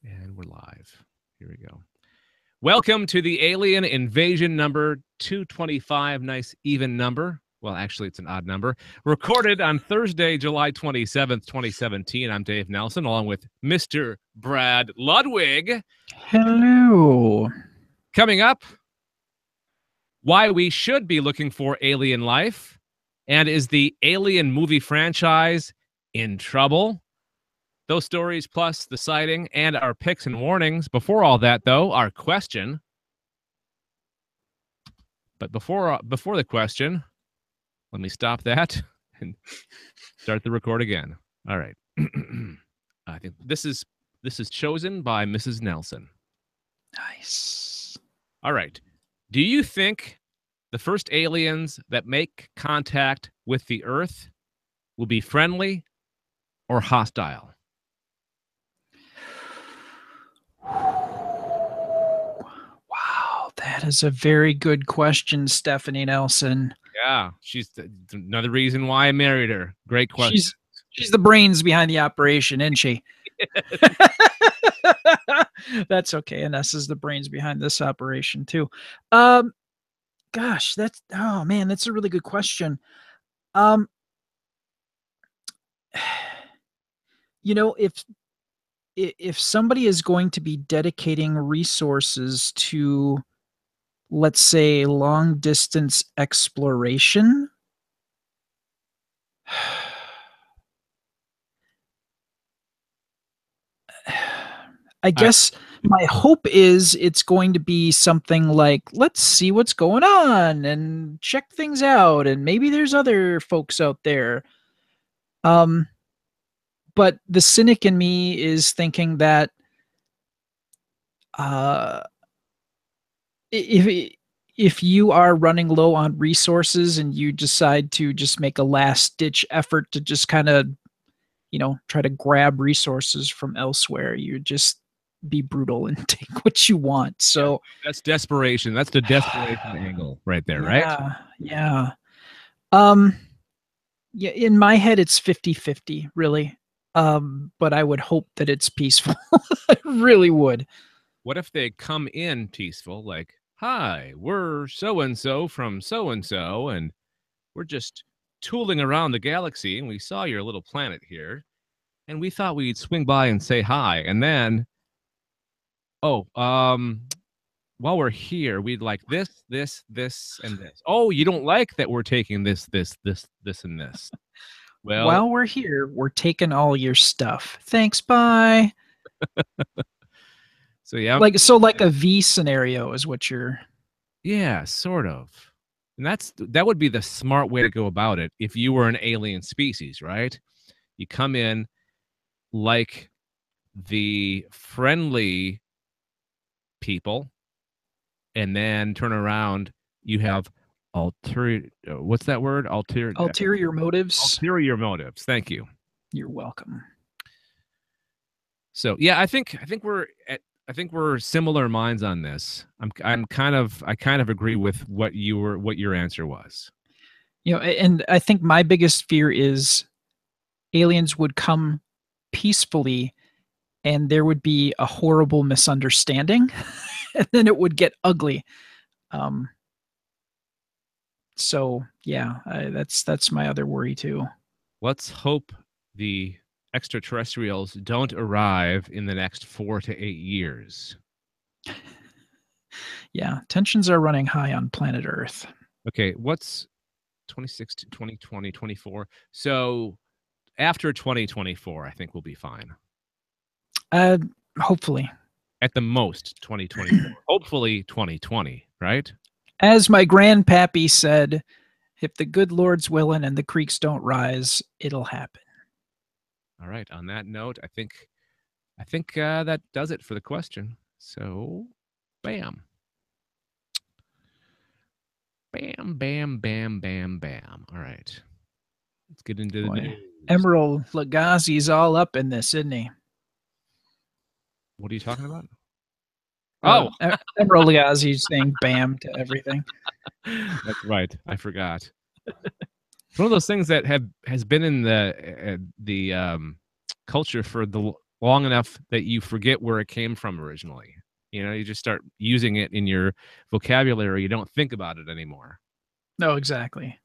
And we're live. Here we go. Welcome to the Alien Invasion number 225. Nice even number. Well, actually, it's an odd number. Recorded on Thursday, July 27th, 2017. I'm Dave Nelson, along with Mr. Brad Ludwig. Hello. Coming up, why we should be looking for alien life, and is the Alien movie franchise in trouble? Those stories, plus the sighting and our picks and warnings. Before all that, though, our question. But before the question, let me stop that and start the record again. All right. I think this is chosen by Mrs. Nelson. Nice. All right. Do you think the first aliens that make contact with the Earth will be friendly or hostile? Wow, that is a very good question, Stephanie Nelson. Yeah, she's another reason why I married her. Great question. She's the brains behind the operation, isn't she? That's okay. And us is the brains behind this operation too. Gosh, that's a really good question. If somebody is going to be dedicating resources to, let's say, long distance exploration, I guess my hope is it's going to be something like, let's see what's going on and check things out, and maybe there's other folks out there. But the cynic in me is thinking that if you are running low on resources and you decide to just make a last ditch effort to just kind of, try to grab resources from elsewhere, you just be brutal and take what you want. So that's desperation. That's the desperation angle right there, right? Yeah. Yeah, in my head it's 50-50, really. But I would hope that it's peaceful. I really would. What if they come in peaceful, like, hi, we're so-and-so from so-and-so, and we're just tooling around the galaxy, and we saw your little planet here, and we thought we'd swing by and say hi, and then, while we're here, we'd like this, and this. Oh, you don't like that we're taking this, and this. Well, while we're here, we're taking all your stuff. Thanks, bye. So yeah, like a V scenario is what you're. Yeah, sort of. And that would be the smart way to go about it if you were an alien species, right? You come in like the friendly people, and then turn around. You have ulterior. What's that word? Ulterior motives. Ulterior motives. Thank you. You're welcome. So yeah, I think we're similar minds on this. I kind of agree with what your answer was. And I think my biggest fear is aliens would come peacefully and there would be a horrible misunderstanding and then it would get ugly. So yeah, that's my other worry too. Let's hope the extraterrestrials don't arrive in the next 4 to 8 years. Yeah, tensions are running high on planet Earth. Okay, what's 26 to 2020, 24? So after 2024, I think we'll be fine. Hopefully. At the most, 2024. Hopefully 2020, right? As my grandpappy said, if the good Lord's willing and the creeks don't rise, it'll happen. All right. On that note, I think that does it for the question. So, bam. Bam, bam, bam, bam, bam. All right. Let's get into the news. Emerald Lagazi's all up in this, isn't he? What are you talking about? Emerald Lagazi's saying bam to everything. That's right. I forgot. It's one of those things that has been in the culture for long enough that you forget where it came from originally. You just start using it in your vocabulary. You don't think about it anymore. No, exactly.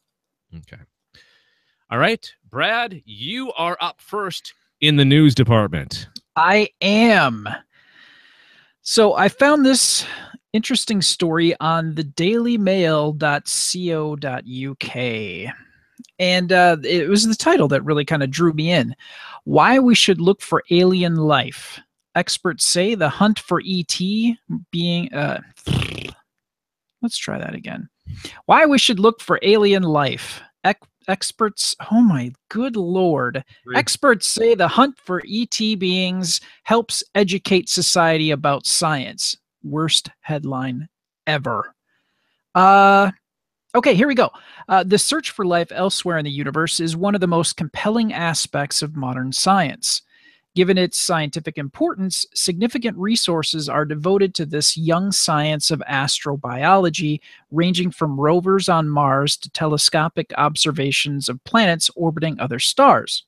Okay. All right, Brad, you are up first in the news department. I am. So I found this interesting story on the dailymail.co.uk. And it was the title that really kind of drew me in. Why we should look for alien life. Experts say the hunt for ET being. Let's try that again. Why we should look for alien life. Experts, oh my good lord. Experts say the hunt for ET beings helps educate society about science. Worst headline ever. Okay, here we go. The search for life elsewhere in the universe is one of the most compelling aspects of modern science. Given its scientific importance, significant resources are devoted to this young science of astrobiology, ranging from rovers on Mars to telescopic observations of planets orbiting other stars.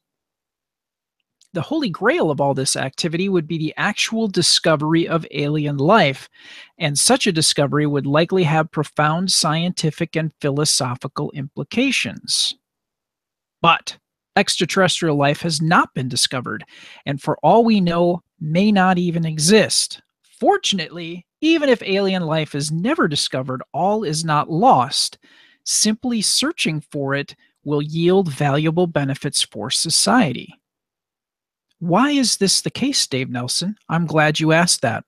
The holy grail of all this activity would be the actual discovery of alien life, and such a discovery would likely have profound scientific and philosophical implications. But extraterrestrial life has not been discovered, and for all we know, may not even exist. Fortunately, even if alien life is never discovered, all is not lost. Simply searching for it will yield valuable benefits for society. Why is this the case, Dave Nelson? I'm glad you asked that.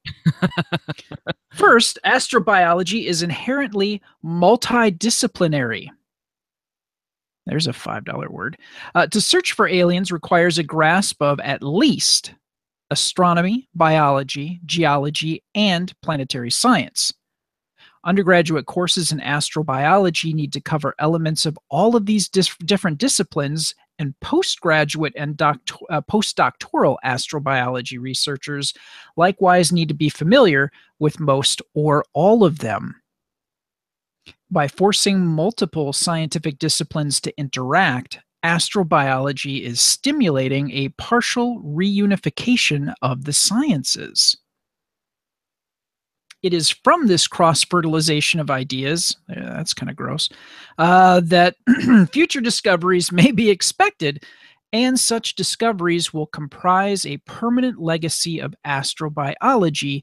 First, astrobiology is inherently multidisciplinary. There's a $5 word. To search for aliens requires a grasp of at least astronomy, biology, geology, and planetary science. Undergraduate courses in astrobiology need to cover elements of all of these different disciplines, and postgraduate and postdoctoral astrobiology researchers likewise need to be familiar with most or all of them. By forcing multiple scientific disciplines to interact, astrobiology is stimulating a partial reunification of the sciences. It is from this cross-fertilization of ideas, that's kind of gross, that future discoveries may be expected, and such discoveries will comprise a permanent legacy of astrobiology,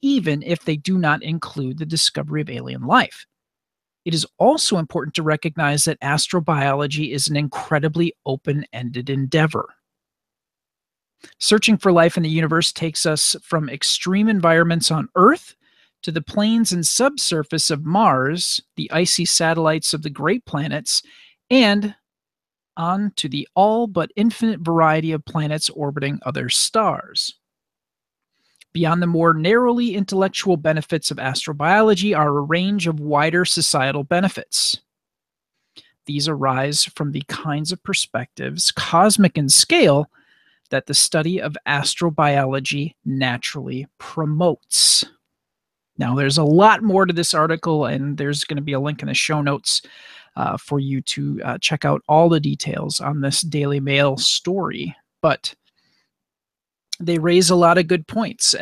even if they do not include the discovery of alien life. It is also important to recognize that astrobiology is an incredibly open-ended endeavor. Searching for life in the universe takes us from extreme environments on Earth to the plains and subsurface of Mars, the icy satellites of the great planets, and on to the all but infinite variety of planets orbiting other stars. Beyond the more narrowly intellectual benefits of astrobiology are a range of wider societal benefits. These arise from the kinds of perspectives, cosmic in scale, that the study of astrobiology naturally promotes. Now, there's a lot more to this article, and there's going to be a link in the show notes for you to check out all the details on this Daily Mail story. But they raise a lot of good points.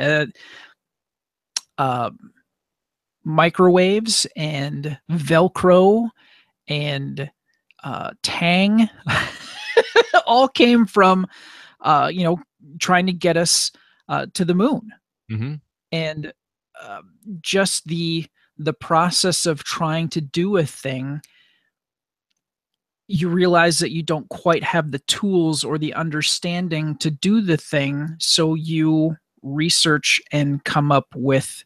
Microwaves and Velcro and Tang all came from, trying to get us to the moon. Mm-hmm. And just the process of trying to do a thing, you realize that you don't quite have the tools or the understanding to do the thing, so you research and come up with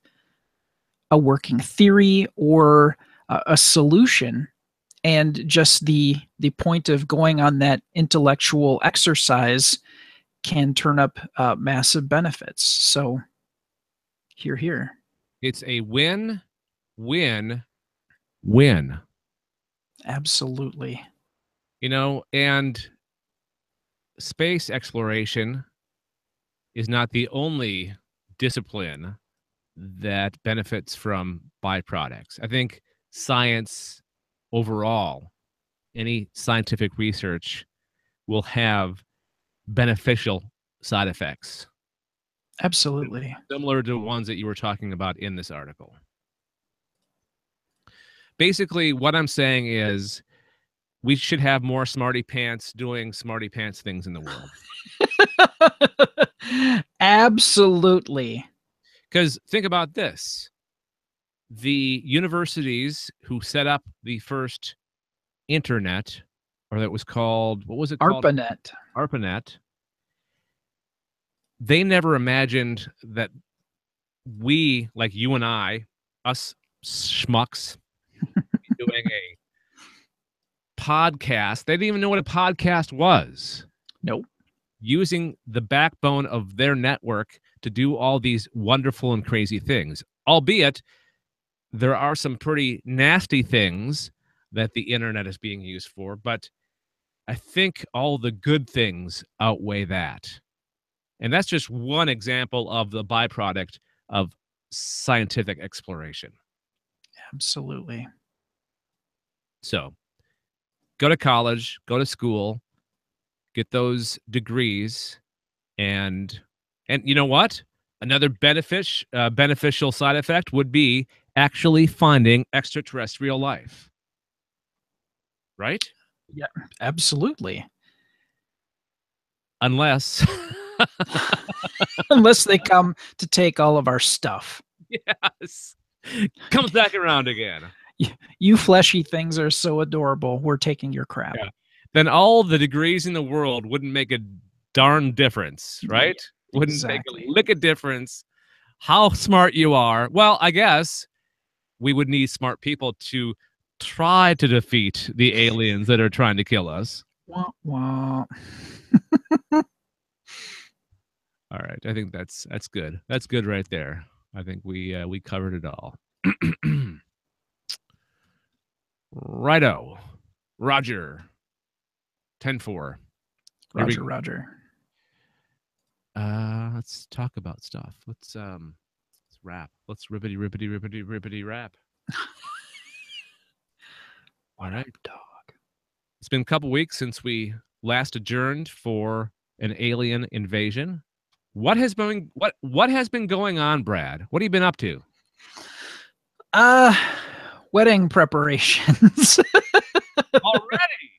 a working theory or a solution. And just the point of going on that intellectual exercise can turn up massive benefits. So here. It's a win, win, win. Absolutely. And space exploration is not the only discipline that benefits from byproducts. I think science overall, any scientific research will have beneficial side effects. Absolutely. similar to ones that you were talking about in this article. Basically, what I'm saying is we should have more smarty pants doing smarty pants things in the world. Absolutely. Because think about this. The universities who set up the first internet, or that was called, what was it called? ARPANET. ARPANET. They never imagined that we, like you and I, us schmucks, doing a podcast. They didn't even know what a podcast was. Nope. Using the backbone of their network to do all these wonderful and crazy things, albeit there are some pretty nasty things that the internet is being used for, but I think all the good things outweigh that. And that's just one example of the byproduct of scientific exploration. Absolutely. So go to college, go to school, get those degrees, and you know what? Another beneficial side effect would be actually finding extraterrestrial life. Right? Yeah, absolutely. Unless Unless they come to take all of our stuff. yes. Comes back around again. You fleshy things are so adorable. We're taking your crap. Yeah. Then all the degrees in the world wouldn't make a darn difference, right? Yeah, wouldn't exactly. make a lick of difference how smart you are. Well, I guess we would need smart people to try to defeat the aliens that are trying to kill us. Wah, wah. All right, I think that's good. That's good right there. I think we covered it all. Righto, Roger. 10-4. Roger, Roger. Let's talk about stuff. Let's rap. Let's rippity rap. All right, dog. It's been a couple weeks since we last adjourned for an alien invasion. What has been going on, Brad? What have you been up to? Wedding preparations. Already?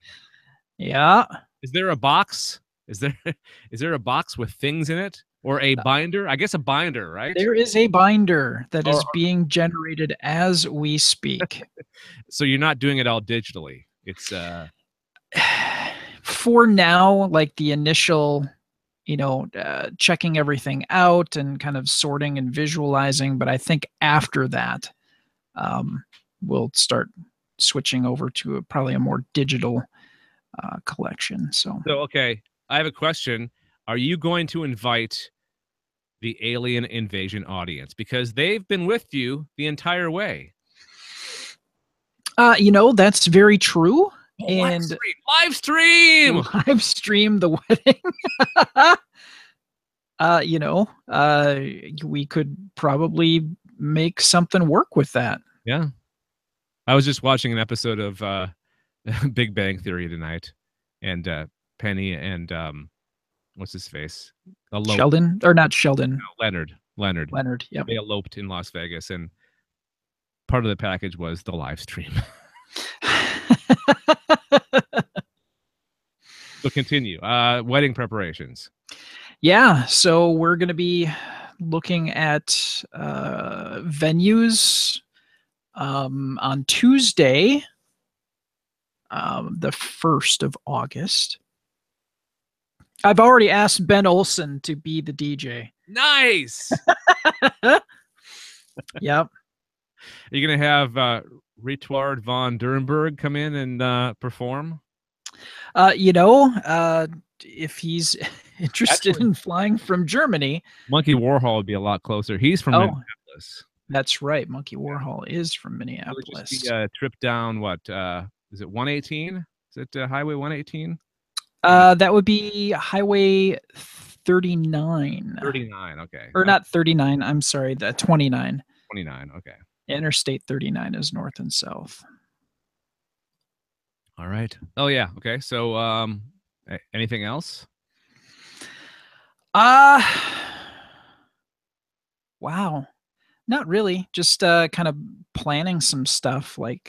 Yeah. Is there a box? Is there a box with things in it, or a binder? I guess a binder, right? There is a binder that is being generated as we speak. So you're not doing it all digitally. It's for now, like the initial, checking everything out and kind of sorting and visualizing. But I think after that, we'll start switching over to probably a more digital collection. So okay, I have a question. Are you going to invite the alien invasion audience, because they've been with you the entire way? That's very true. Oh, and live stream the wedding. We could probably make something work with that. Yeah. I was just watching an episode of Big Bang Theory tonight, and Penny and what's his face? Sheldon, or not Sheldon? No, Leonard. Yep. They eloped in Las Vegas, and part of the package was the live stream. So continue. Wedding preparations. Yeah, so we're going to be looking at venues on Tuesday, the 1st of August. I've already asked Ben Olsen to be the DJ. Nice. Yep. Are you going to have Richard von Durenberg come in and perform? If he's interested in flying from Germany. Monkey Warhol would be a lot closer. He's from Minneapolis. That's right. Monkey Warhol is from Minneapolis. It would just be a trip down, what, is it 118? Is it Highway 118? That would be Highway 39. 39, okay. Or not 39, I'm sorry, the 29. 29, okay. Interstate 39 is north and south. All right. Oh, yeah, okay. So, anything else? Wow. Not really. Just kind of planning some stuff like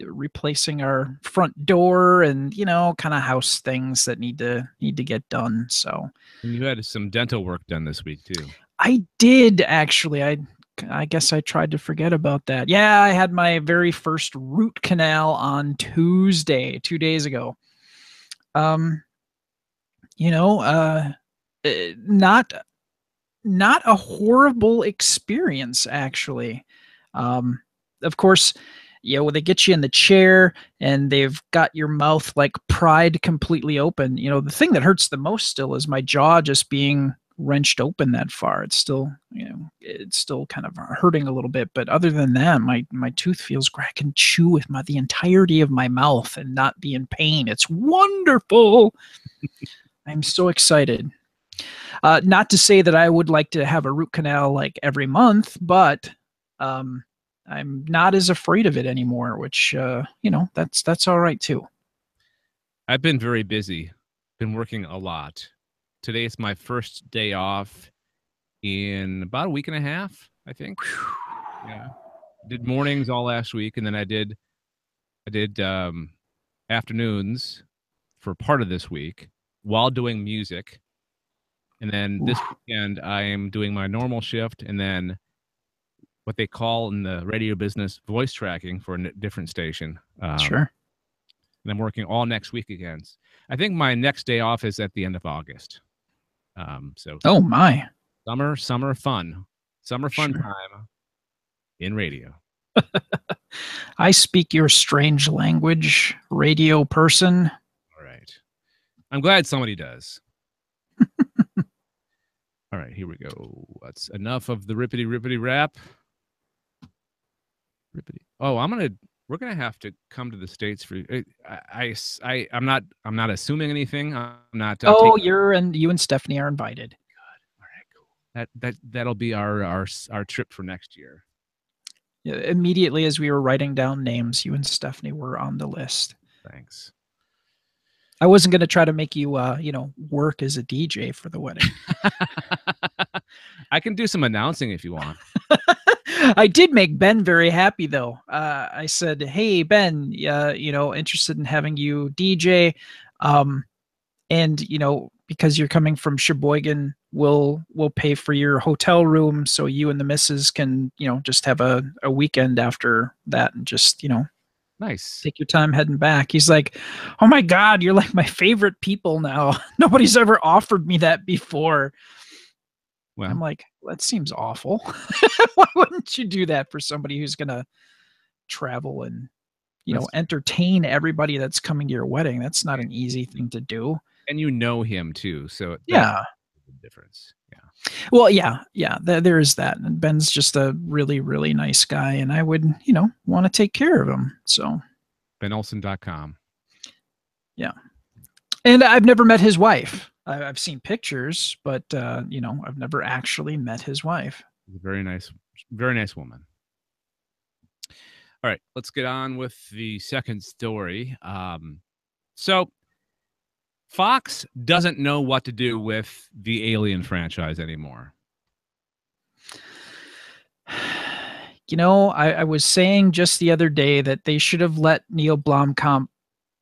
replacing our front door and kind of house things that need to get done. So And you had some dental work done this week too. I did actually. I guess I tried to forget about that. Yeah, I had my very first root canal on Tuesday, 2 days ago. Um, you know, uh, not not a horrible experience actually. Um, of course, when they get you in the chair and they've got your mouth like pried completely open, the thing that hurts the most still is my jaw just being wrenched open that far. It's still, it's still kind of hurting a little bit, but other than that, my tooth feels great. I can chew with the entirety of my mouth and not be in pain. It's wonderful. I'm so excited. Not to say that I would like to have a root canal like every month, but um, I'm not as afraid of it anymore, which that's all right too. I've been very busy, been working a lot. Today is my first day off in about a week and a half, I think. Yeah. Did mornings all last week, and then I did afternoons for part of this week while doing music. And then this Oof, weekend I am doing my normal shift and then what they call in the radio business voice tracking for a different station. sure. And I'm working all next week again. I think my next day off is at the end of August. So Oh my, summer fun, summer fun sure. time in radio. I speak your strange language, radio person. All right. I'm glad somebody does. All right, here we go. That's enough of the rippity rippity rap. Rippity. Oh, we're gonna have to come to the States for I'm not assuming anything. I'm not Oh, taking. you and Stephanie are invited. All right, cool. That'll be our trip for next year. Yeah, immediately as we were writing down names, you and Stephanie were on the list. Thanks. I wasn't going to try to make you, work as a DJ for the wedding. I can do some announcing if you want. I did make Ben very happy though. I said, "Hey Ben, interested in having you DJ, um, and because you're coming from Sheboygan, we'll pay for your hotel room so you and the missus can just have a weekend after that and just Nice. take your time heading back." He's like, "Oh my God, you're like my favorite people now. Nobody's ever offered me that before." I'm Well, like, that seems awful. Why wouldn't you do that for somebody who's gonna travel and that's entertain everybody that's coming to your wedding? That's not an easy thing to do. and you know him too, so that's Yeah. the difference. Yeah. Well, yeah. There is that. And Ben's just a really, really nice guy, and I would, want to take care of him. So BenOlson.com. yeah. And I've never met his wife. I've seen pictures, but I've never actually met his wife. Very nice woman. All right, let's get on with the second story. So Fox doesn't know what to do with the Alien franchise anymore. I was saying just the other day that they should have let Neil Blomkamp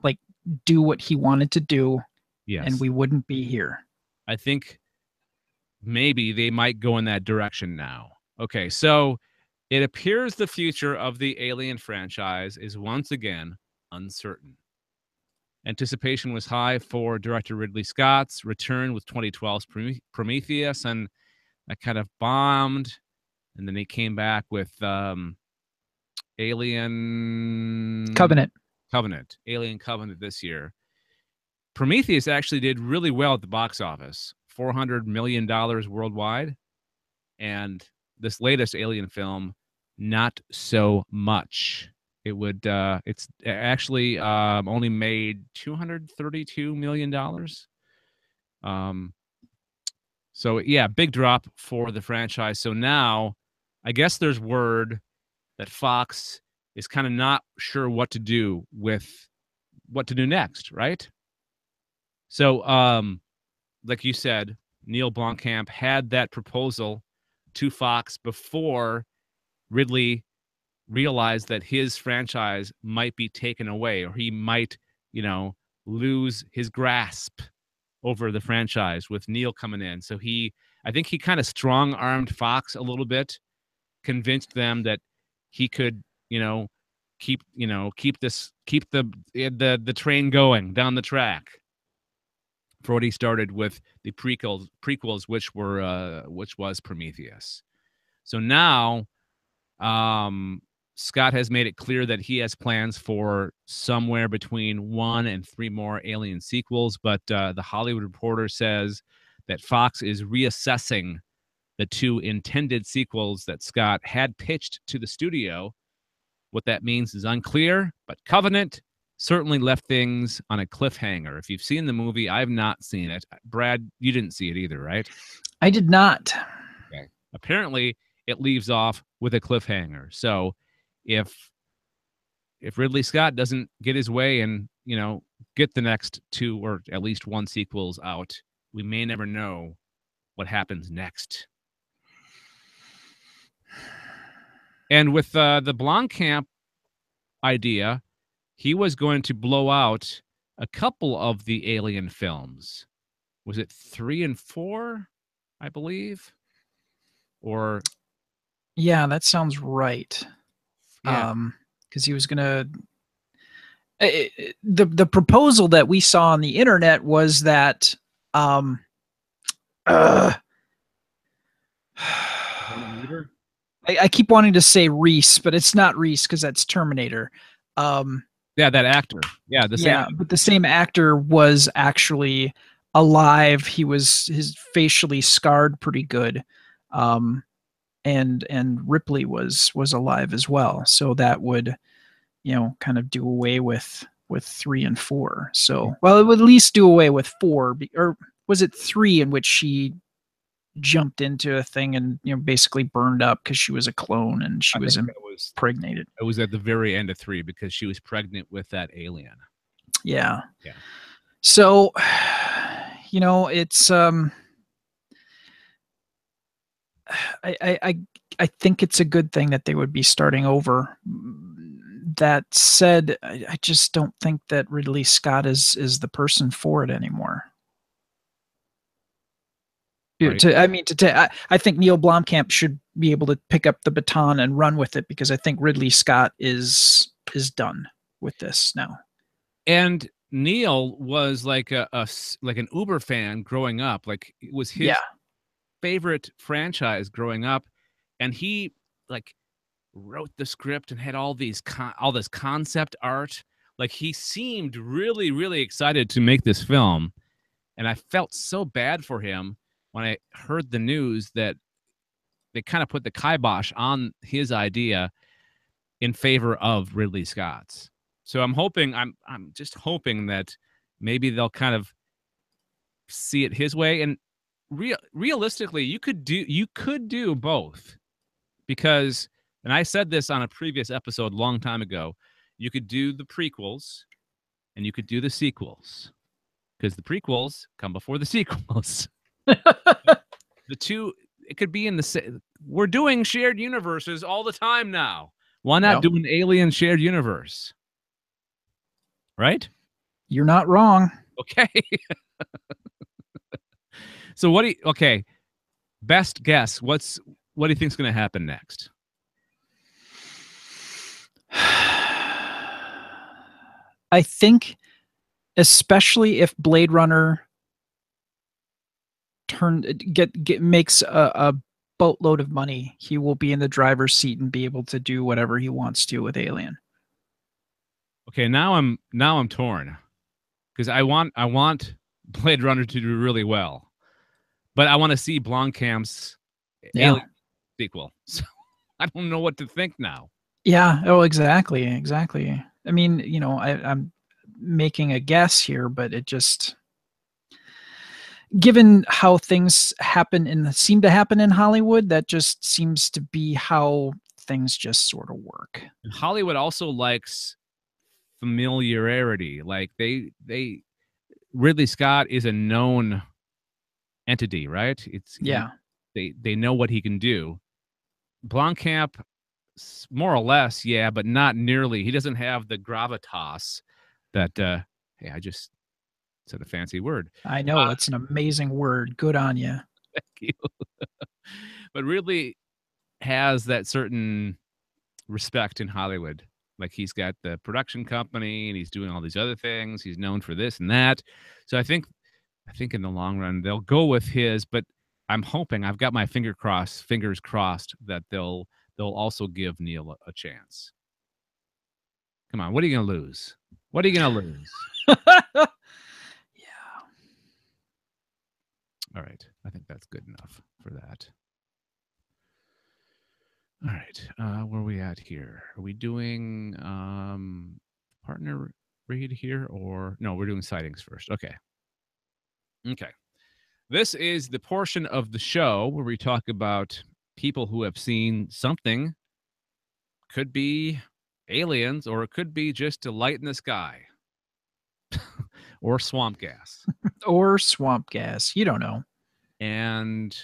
like do what he wanted to do, and Yes. we wouldn't be here. I think maybe they might go in that direction now. Okay, so it appears the future of the Alien franchise is once again uncertain. Anticipation was high for director Ridley Scott's return with 2012's Prometheus, and that kind of bombed. And then he came back with Alien Covenant this year. Prometheus actually did really well at the box office, $400 million worldwide. And this latest Alien film, not so much. It's actually only made $232 million. So yeah, big drop for the franchise. So now I guess there's word that Fox is kind of not sure what to do next, right? So like you said, Neil Blomkamp had that proposal to Fox before Ridley realized that his franchise might be taken away, or he might, lose his grasp over the franchise with Neil coming in. So I think he kind of strong-armed Fox a little bit, convinced them that he could, keep the train going down the track for what he started with the prequels, which was Prometheus. So now, Scott has made it clear that he has plans for somewhere between 1 and 3 more Alien sequels, but the Hollywood Reporter says that Fox is reassessing the 2 intended sequels that Scott had pitched to the studio. What that means is unclear, but Covenant certainly left things on a cliffhanger. If you've seen the movie, I've not seen it. Brad, you didn't see it either, right? I did not. Okay. Apparently, it leaves off with a cliffhanger. So if Ridley Scott doesn't get his way and, get the next 2 or at least 1 sequels out, we may never know what happens next. And with the Blomkamp idea, he was going to blow out a couple of the Alien films. Was it 3 and 4, I believe? Or yeah, that sounds right. Yeah. Because he was gonna. The proposal that we saw on the internet was that I keep wanting to say Reese, but it's not Reese because that's Terminator. Yeah, that actor. Yeah, but the same actor was actually alive. He was his facially scarred pretty good, and Ripley was alive as well. So that would, kind of do away with 3 and 4. So, well, it would at least do away with 4, or was it 3 in which she jumped into a thing and basically burned up because she was a clone and she was impregnated. It was at the very end of 3 because she was pregnant with that alien. Yeah. So, it's I think it's a good thing that they would be starting over. That said, I just don't think that Ridley Scott is the person for it anymore. Right. I think Neil Blomkamp should be able to pick up the baton and run with it, because I think Ridley Scott is done with this now. And Neil was like like an Uber fan growing up. Like, it was his favorite franchise growing up, and he wrote the script and had all this concept art. Like, he seemed really, really excited to make this film, and I felt so bad for him when I heard the news that they kind of put the kibosh on his idea in favor of Ridley Scott's. So I'm just hoping that maybe they'll kind of see it his way. And realistically, you could do both, because, and I said this on a previous episode a long time ago, you could do the prequels and you could do the sequels, because the prequels come before the sequels. The two, it could be in the same. We're doing shared universes all the time now. Why not do an Alien shared universe? Right? You're not wrong. Okay. So best guess. What do you think's going to happen next? I think, especially if Blade Runner makes a boatload of money, he will be in the driver's seat and be able to do whatever he wants to with Alien. Okay, now I'm torn, because I want Blade Runner to do really well, but I want to see Blomkamp's Alien sequel. So I don't know what to think now. Yeah. Oh, exactly. I mean, I'm making a guess here, but it just, given how things seem to happen in Hollywood, that just seems to be how things just sort of work. And Hollywood also likes familiarity. Like, Ridley Scott is a known entity, right? They know what he can do. Blomkamp, more or less, yeah, but not nearly. He doesn't have the gravitas that. Hey, I just said a fancy word. I know it's an amazing word. Good on you. Thank you. But really has that certain respect in Hollywood. Like he's got the production company and he's doing all these other things. He's known for this and that. So I think in the long run they'll go with his, but I'm hoping, I've got my fingers crossed that they'll also give Neil a chance. Come on, what are you going to lose? What are you going to lose? Yeah. All right. I think that's good enough for that. All right. Where are we at here? Are we doing partner read here, or no, we're doing sightings first. Okay. This is the portion of the show where we talk about people who have seen something. Could be aliens, or it could be just a light in the sky. Or swamp gas. Or swamp gas. You don't know. And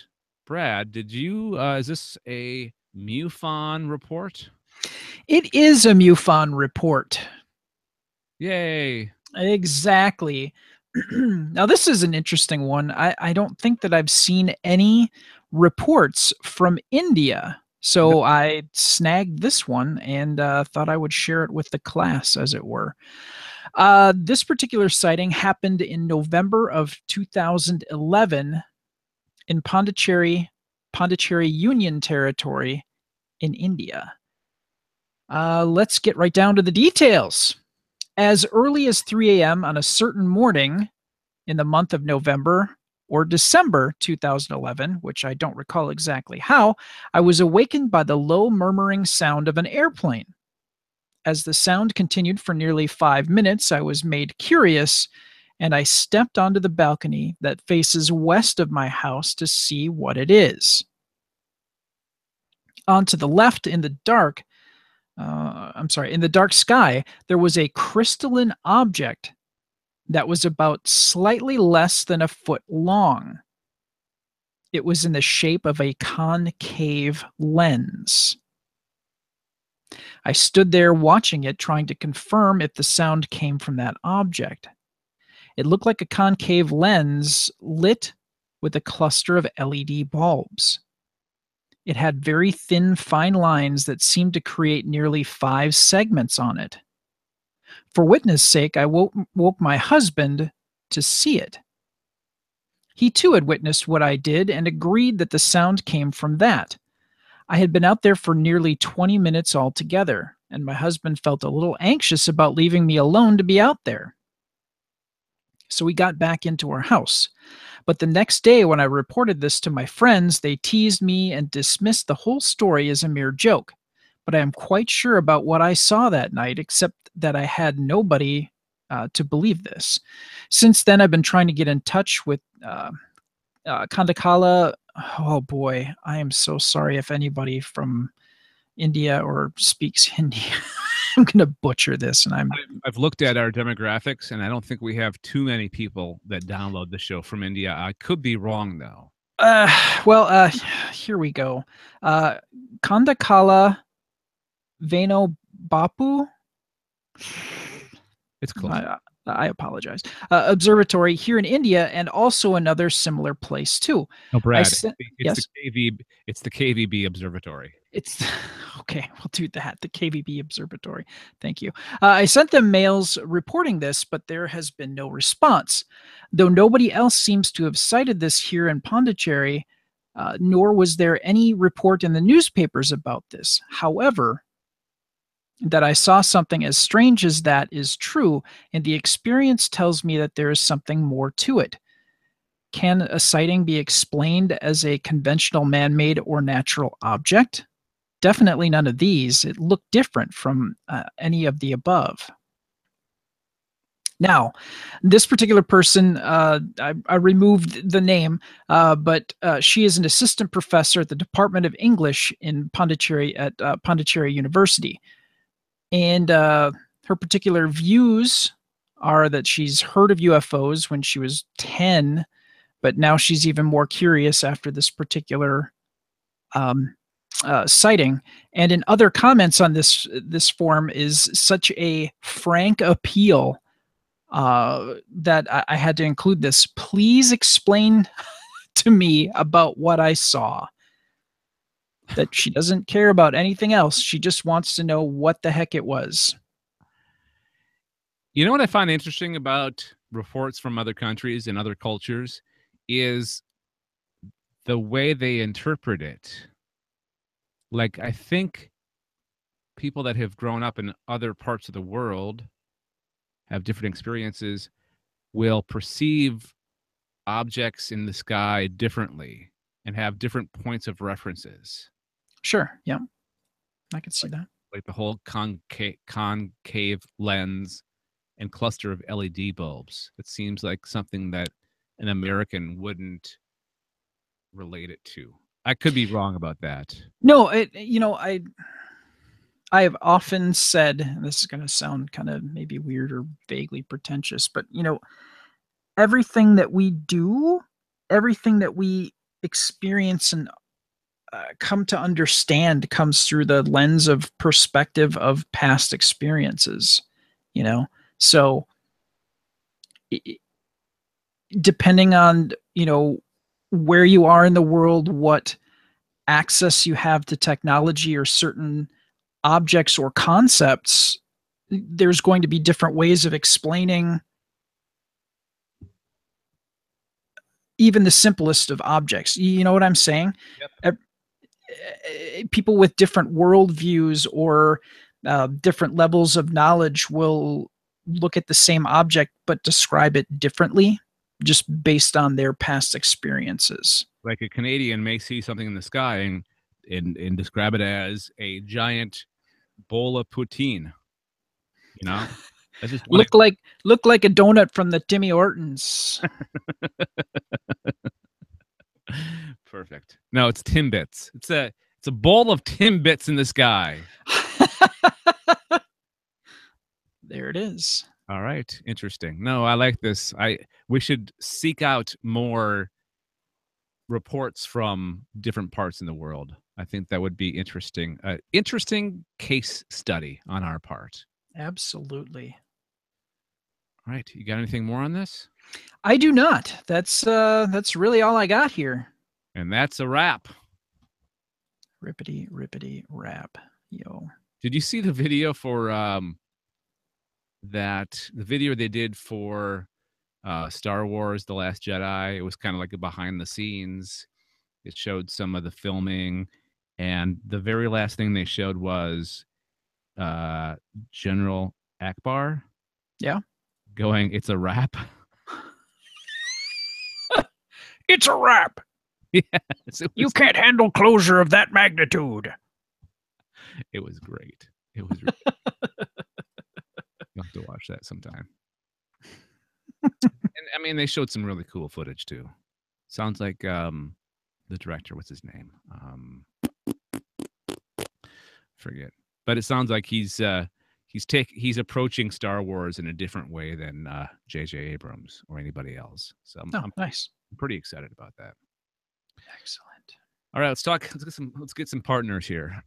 Brad, did you is this a MUFON report? It is a MUFON report. Yay. Exactly. Now, this is an interesting one. I don't think that I've seen any reports from India. So I snagged this one and thought I would share it with the class, as it were. This particular sighting happened in November of 2011 in Pondicherry Union Territory in India. Let's get right down to the details. As early as 3 a.m. on a certain morning in the month of November or December 2011, which I don't recall exactly how, I was awakened by the low murmuring sound of an airplane. As the sound continued for nearly 5 minutes, I was made curious, and I stepped onto the balcony that faces west of my house to see what it is. On to the left in the dark, in the dark sky, there was a crystalline object that was about slightly less than a foot long. It was in the shape of a concave lens. I stood there watching it, trying to confirm if the sound came from that object. It looked like a concave lens lit with a cluster of LED bulbs. It had very thin, fine lines that seemed to create nearly 5 segments on it. For witness' sake, I woke my husband to see it. He too had witnessed what I did and agreed that the sound came from that. I had been out there for nearly 20 minutes altogether, and my husband felt a little anxious about leaving me alone to be out there. So we got back into our house. But the next day, when I reported this to my friends, they teased me and dismissed the whole story as a mere joke. But I am quite sure about what I saw that night, except that I had nobody to believe this. Since then, I've been trying to get in touch with Kandakala. Oh boy, I am so sorry if anybody from India or speaks Hindi. I'm going to butcher this, and I've looked at our demographics, and I don't think we have too many people that download the show from India. I could be wrong, though. Here we go. Kandakala Veno Bapu. It's close. I apologize. Observatory here in India, and also another similar place too. No, Brad. Yes? It's the KVB Observatory. It's okay. We'll do that. The KVB Observatory. Thank you. I sent them mails reporting this, but there has been no response. Though nobody else seems to have cited this here in Pondicherry, nor was there any report in the newspapers about this. However, that I saw something as strange as that is true, and the experience tells me that there is something more to it. Can a sighting be explained as a conventional man-made or natural object? Definitely none of these. It looked different from any of the above. Now, this particular person, I removed the name, but she is an assistant professor at the Department of English in Pondicherry at Pondicherry University. And her particular views are that she's heard of UFOs when she was 10 but now she's even more curious after this particular sighting. And in other comments on this forum is such a frank appeal that I had to include this. Please explain to me about what I saw. That she doesn't care about anything else. She just wants to know what the heck it was. You know what I find interesting about reports from other countries and other cultures is the way they interpret it. Like, I think people that have grown up in other parts of the world have different experiences will perceive objects in the sky differently and have different points of references. Sure. Yeah. I can see that. Like the whole concave lens and cluster of LED bulbs. It seems like something that an American wouldn't relate it to. I could be wrong about that. No, I have often said, and this is going to sound kind of maybe weird or vaguely pretentious, but everything that we do, everything that we experience and come to understand comes through the lens of perspective of past experiences, so depending on where you are in the world, what access you have to technology or certain objects or concepts, there's going to be different ways of explaining even the simplest of objects. You know what I'm saying? Yep. People with different worldviews or different levels of knowledge will look at the same object but describe it differently just based on their past experiences. Like a Canadian may see something in the sky and describe it as a giant bowl of poutine. That's just look like a donut from the Timmy Hortons. Perfect. No, it's Timbits. It's a bowl of Timbits in the sky. There it is. All right, interesting. No, I like this. We should seek out more reports from different parts in the world. I think that would be interesting. Interesting case study on our part. Absolutely. All right, you got anything more on this? I do not. That's really all I got here. And that's a wrap. Rippity wrap. Yo. Did you see the video for the video they did for Star Wars The Last Jedi? It was kind of like a behind the scenes. It showed some of the filming, and the very last thing they showed was General Akbar. Yeah. Going, it's a wrap. It's a wrap. Yes, you can't handle closure of that magnitude. It was great. It was really You'll have to watch that sometime. And I mean, they showed some really cool footage too. Sounds like the director, what's his name? Forget. But it sounds like he's approaching Star Wars in a different way than J.J. Abrams or anybody else. So I'm nice. I'm pretty excited about that. Excellent. All right, let's get some partners here.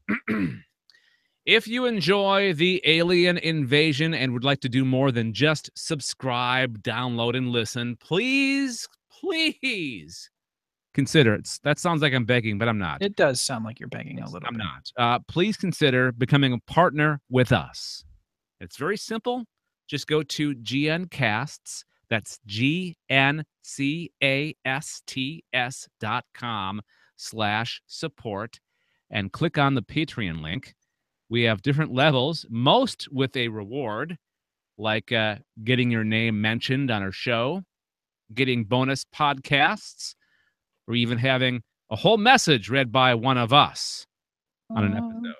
If you enjoy the alien invasion and would like to do more than just subscribe, download, and listen, please consider it. That sounds like I'm begging, but I'm not. It does sound like you're begging a little bit. I'm not. Please consider becoming a partner with us. It's very simple. Just go to GNcasts. That's GNCASTS.com/support and click on the Patreon link. We have different levels, most with a reward, like getting your name mentioned on our show, getting bonus podcasts, or even having a whole message read by one of us on an episode.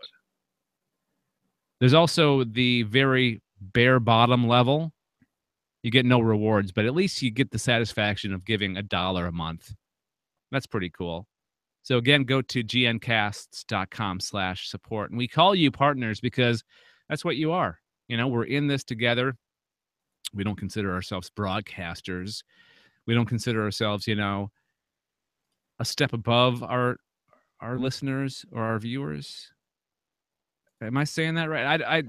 There's also the very bare bottom level. You get no rewards, but at least you get the satisfaction of giving $1 a month. That's pretty cool. So again, go to gncasts.com/support. And we call you partners because that's what you are. We're in this together. We don't consider ourselves broadcasters. We don't consider ourselves, a step above our listeners or our viewers. Am I saying that right?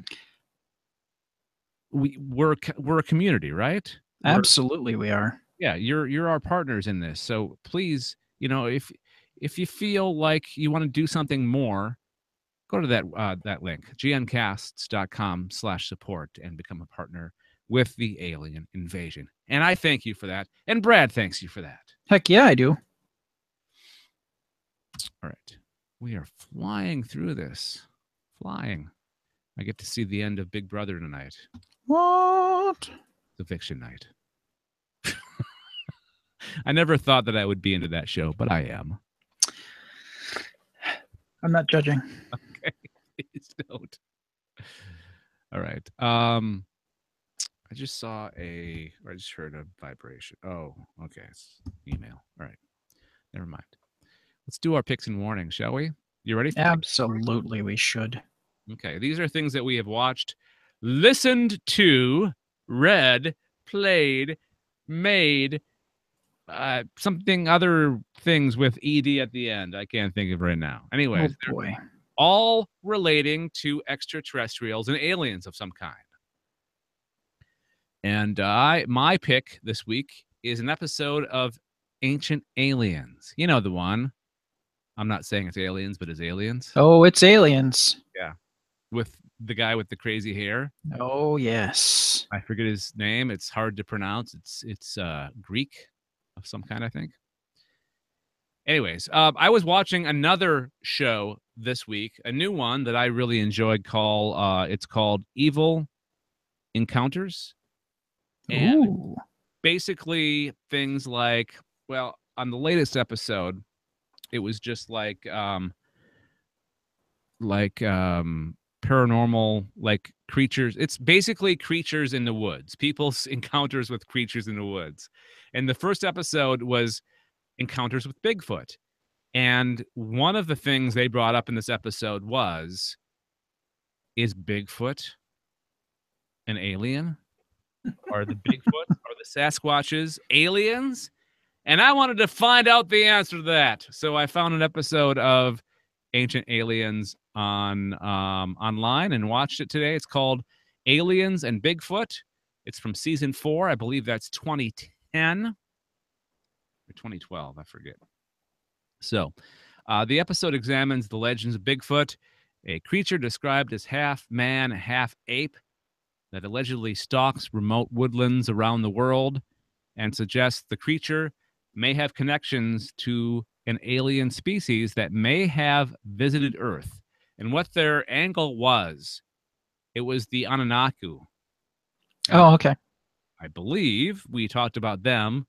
We're a community, right? Absolutely, we are. Yeah, you're our partners in this. So please, if you feel like you want to do something more, go to that link, gncasts.com/support, and become a partner with the Alien Invasion. And I thank you for that. And Brad thanks you for that. Heck yeah, I do. All right. We are flying through this. Flying. I get to see the end of Big Brother tonight. What? The Eviction Night. I never thought that I would be into that show, but I am. I'm not judging. Okay. Please don't. All right. I just heard a vibration. Oh, okay. It's email. All right. Never mind. Let's do our picks and warnings, shall we? You ready? Absolutely, we should. Okay. These are things that we have watched, listened to, read, played, made, something other things with ED at the end. I can't think of right now. Anyways, Oh boy. all relating to extraterrestrials and aliens of some kind. And my pick this week is an episode of Ancient Aliens. You know the one. I'm not saying it's aliens, but it's aliens. Oh, it's aliens. Yeah. With the guy with the crazy hair. Oh, yes. I forget his name. It's hard to pronounce. It's Greek of some kind, I think. Anyways, I was watching another show this week, a new one that I really enjoyed. It's called Evil Encounters. And Ooh. basically things like, well, on the latest episode, it was just like paranormal, like creatures. It's basically creatures in the woods, people's encounters with creatures in the woods. And the first episode was encounters with Bigfoot. And one of the things they brought up in this episode is Bigfoot an alien? Are the Bigfoot, are the Sasquatches aliens? And I wanted to find out the answer to that. So I found an episode of Ancient Aliens online and watched it today. It's called Aliens and Bigfoot. It's from season 4. I believe that's 2010 or 2012. I forget. So the episode examines the legends of Bigfoot, a creature described as half man, half ape, that allegedly stalks remote woodlands around the world, and suggests the creature may have connections to an alien species that may have visited Earth. And what their angle was, it was the Anunnaki. Oh, okay. I believe we talked about them,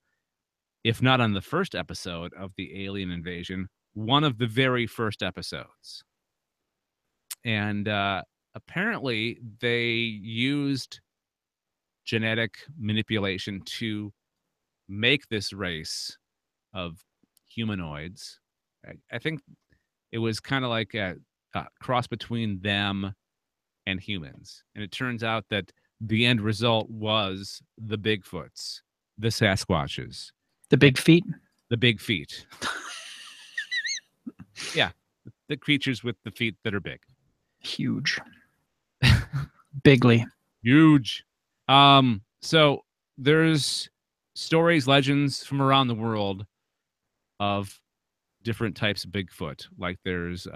if not on the first episode of the Alien Invasion, one of the very first episodes. And apparently they used genetic manipulation to make this race of humanoids. I think it was kind of like a cross between them and humans. And it turns out that the end result was the Bigfoots, the Sasquatches. The big feet. The big feet. Yeah. The creatures with the feet that are big. Huge. Bigly. Huge. So there's stories, legends from around the world of different types of Bigfoot. Like there's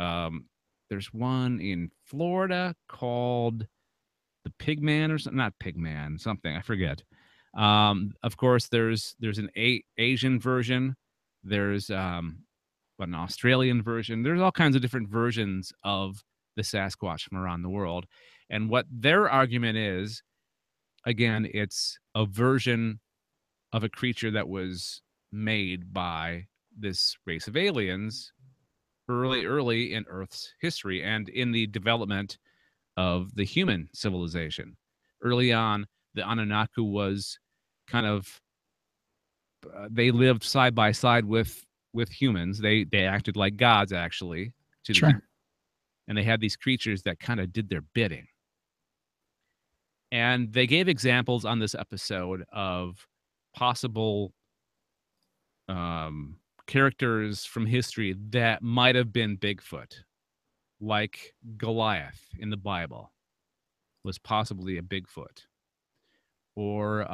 one in Florida called the Pigman or something, not Pigman, something, I forget. Of course, there's an Asian version. There's an Australian version. There's all kinds of different versions of the Sasquatch from around the world. And what their argument is, again, it's a version of a creature that was made by this race of aliens early in Earth's history and in the development of the human civilization. Early on, the Anunnaki was kind of they lived side by side with humans. They acted like gods, actually, to Sure. and they had these creatures that kind of did their bidding. And they gave examples on this episode of possible characters from history that might have been Bigfoot, like Goliath in the Bible was possibly a Bigfoot. Or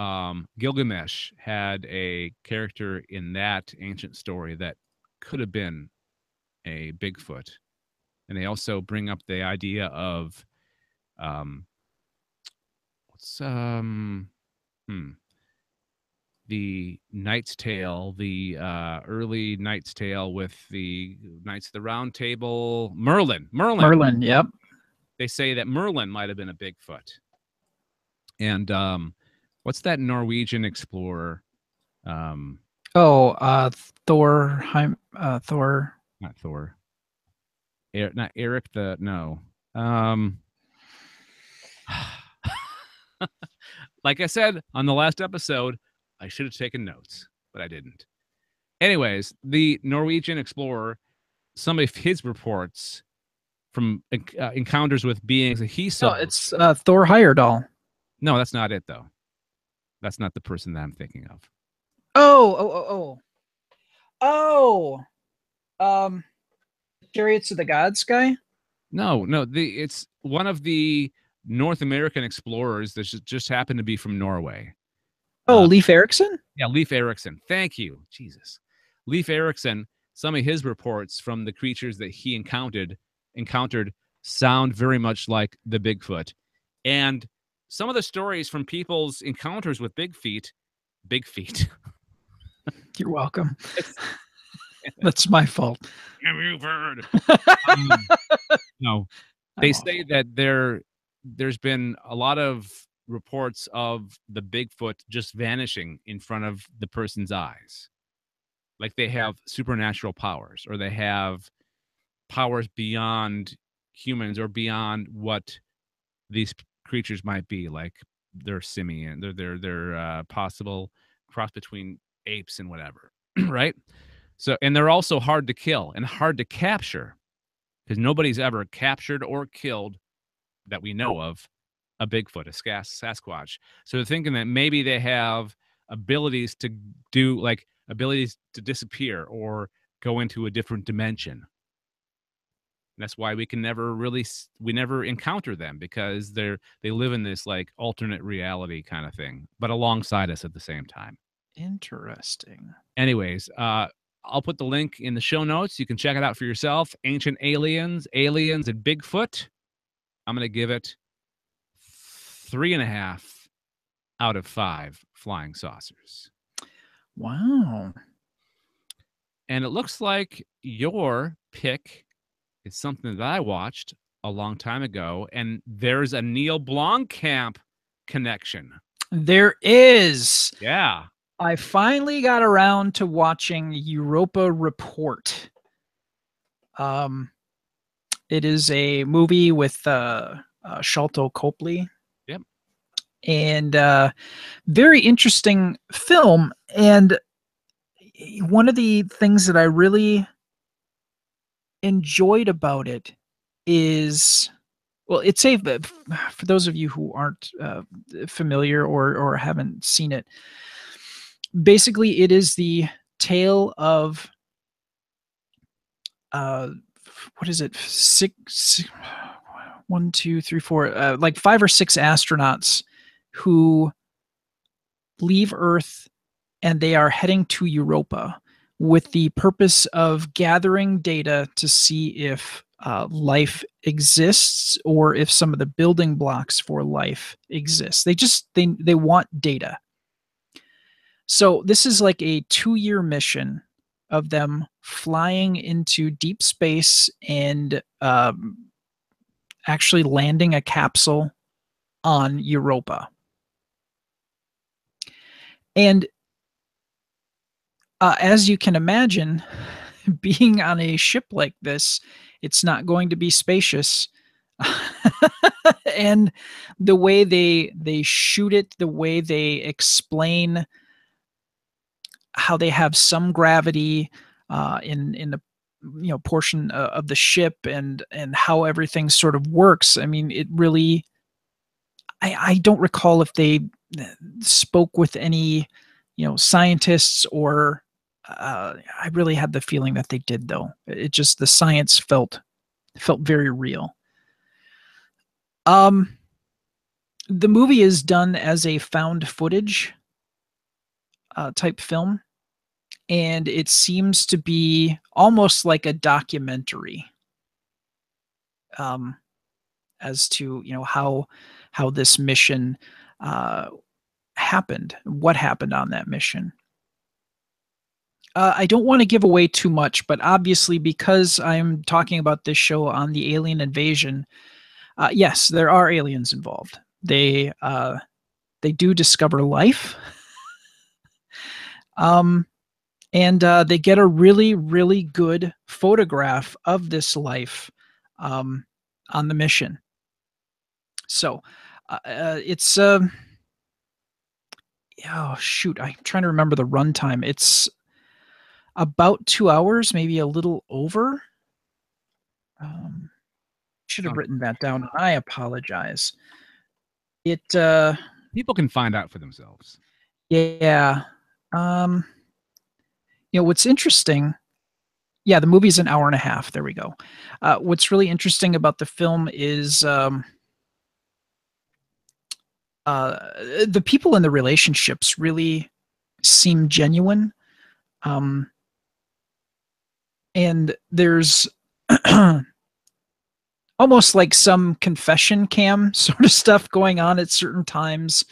Gilgamesh had a character in that ancient story that could have been a Bigfoot. And they also bring up the idea of um, what's the Knight's Tale, the early Knight's Tale with the Knights of the Round Table, Merlin. Merlin, yep. They say that Merlin might have been a Bigfoot. And what's that Norwegian explorer? Oh, Thor, Thor. Not Thor. Not Eric. No. Like I said on the last episode, I should have taken notes, but I didn't. Anyways, the Norwegian explorer, some of his reports from encounters with beings that he saw. No, it's Thor Heyerdahl. No, that's not it, though. That's not the person that I'm thinking of. Chariots of the Gods guy? No, it's one of the North American explorers that just happened to be from Norway. Oh, Leif Erikson? Yeah, Leif Erikson. Thank you. Jesus. Leif Erikson, some of his reports from the creatures that he encountered sound very much like the Bigfoot. And some of the stories from people's encounters with big feet. You're welcome. That's my fault. You've heard. No, they say that there's been a lot of reports of the Bigfoot just vanishing in front of the person's eyes. Like they have supernatural powers, or they have powers beyond humans or beyond what these creatures might be. Like they're simian, they're possible cross between apes and whatever, right? So, and they're also hard to kill and hard to capture because nobody's ever captured or killed that we know of a Bigfoot, a Sasquatch. So they're thinking that maybe they have abilities to disappear or go into a different dimension. That's why we never encounter them, because they live in this like alternate reality kind of thing, but alongside us at the same time. Interesting. Anyways, I'll put the link in the show notes. You can check it out for yourself. Ancient Aliens, and Bigfoot. I'm going to give it 3.5 out of 5 flying saucers. Wow. And it looks like your pick is something that I watched a long time ago, and there's a Neil Blomkamp connection. There is. Yeah. I finally got around to watching Europa Report. It is a movie with Sharlto Copley. Yep. And very interesting film. And one of the things that I really enjoyed about it is, well, it's a, for those of you who aren't familiar or haven't seen it, basically it is the tale of what is it, one, two, three, four, like 5 or 6 astronauts who leave Earth and they are heading to Europa with the purpose of gathering data to see if life exists or if some of the building blocks for life exist. They want data. So this is like a 2-year mission of them flying into deep space and actually landing a capsule on Europa. And as you can imagine, being on a ship like this, it's not going to be spacious. And the way they shoot it, the way they explain how they have some gravity in the portion of the ship and how everything sort of works. I mean, it really, I don't recall if they spoke with any scientists or I really had the feeling that they did, though. It just, the science felt very real. Um, the movie is done as a found footage type film, and it seems to be almost like a documentary, um, as to, how this mission uh, happened, what happened on that mission. I don't want to give away too much, but obviously, because I'm talking about this show on the alien invasion, yes, there are aliens involved. They do discover life, um, and they get a really, really good photograph of this life, um, on the mission. So it's oh shoot, I'm trying to remember the runtime. It's about 2 hours, maybe a little over. Should have written that down. I apologize. It People can find out for themselves. Yeah. Um what's interesting, yeah, the movie's an hour and a half. There we go. What's really interesting about the film is the people in the relationships really seem genuine. Um and there's almost like some confession cam sort of stuff going on at certain times,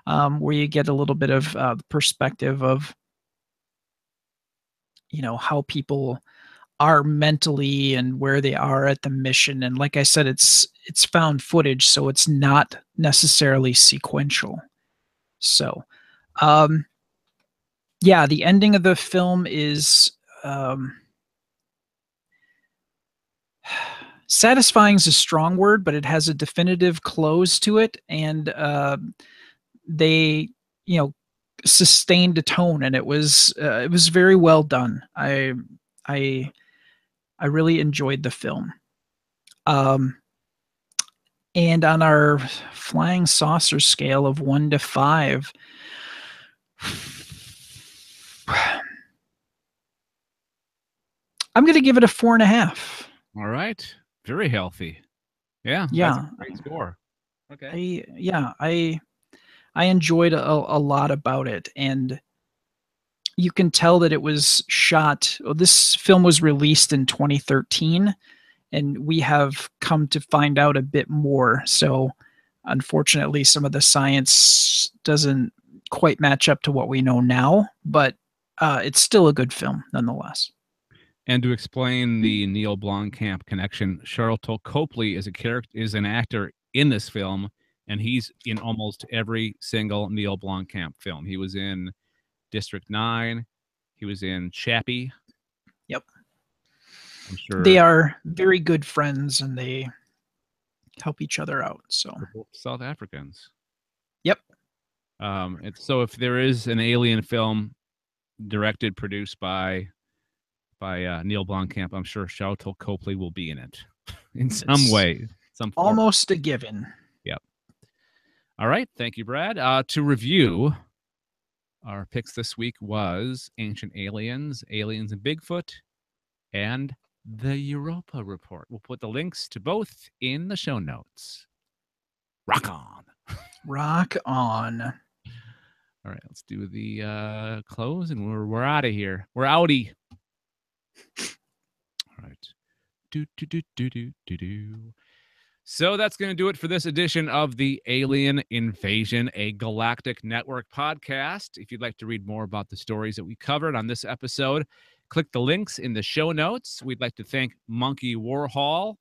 where you get a little bit of perspective of how people are mentally and where they are at the mission. And like I said, it's found footage, so it's not necessarily sequential. So yeah, the ending of the film is satisfying is a strong word, but it has a definitive close to it, and they, sustained a tone, and it was very well done. I I really enjoyed the film. Um, and on our flying saucer scale of 1 to 5, I'm going to give it a 4.5. All right. Very healthy. Yeah. Yeah. That's a great score. Okay. I enjoyed a lot about it, and you can tell that it was shot. Well, this film was released in 2013, and we have come to find out a bit more. So, unfortunately, some of the science doesn't quite match up to what we know now, but it's still a good film nonetheless. And to explain the Neil Blomkamp connection, Charlton Copley is an actor in this film, and he's in almost every single Neil Blomkamp film. He was in District 9. He was in Chappie. Yep. I'm sure they are very good friends, and they help each other out. So they're both South Africans. yep. And so if there is an alien film directed, produced by Neil Blomkamp, I'm sure Charlton Copley will be in it in some way. Some form. Almost a given. Yep. All right. Thank you, Brad. To review, our picks this week was Ancient Aliens, Aliens and Bigfoot, and the Europa Report. We'll put the links to both in the show notes. Rock on. Rock on. All right, let's do the close, and we're out of here. We're outie. All right. Do do do do do do do. So that's going to do it for this edition of the Alien Invasion, a Galactic Network podcast. If you'd like to read more about the stories that we covered on this episode, click the links in the show notes. We'd like to thank Monkey Warhol,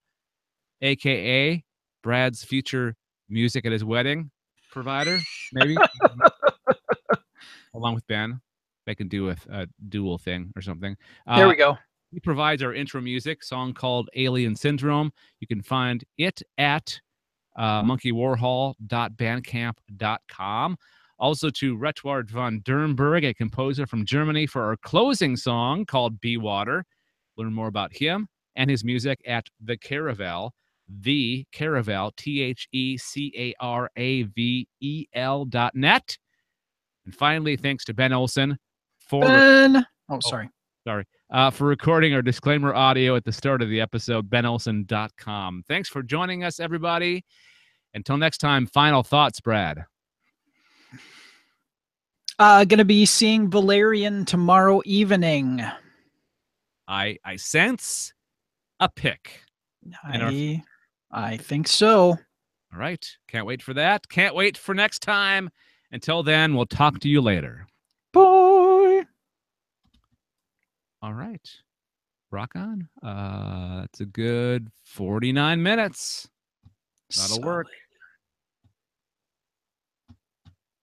a.k.a. Brad's future music at his wedding provider, maybe, along with Ben. They can do a dual thing or something. There we go. He provides our intro music, song called Alien Syndrome. You can find it at monkeywarhol.bandcamp.com. Also to Retward von Dernberg, a composer from Germany, for our closing song called Be Water. Learn more about him and his music at The Caravel, TheCaravel, TheCaravel.net. And finally, thanks to Ben Olson for Oh, sorry. Sorry. For recording our disclaimer audio at the start of the episode, benolson.com. Thanks for joining us, everybody. Until next time, final thoughts, Brad. Gonna be seeing Valerian tomorrow evening. I sense a pick. I think so. All right. Can't wait for that. Can't wait for next time. Until then, we'll talk to you later. Bye. All right. Rock on. That's a good 49 minutes. That'll work.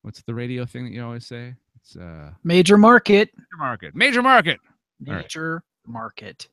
What's the radio thing that you always say? It's Major market. Major market. Major market. Major market.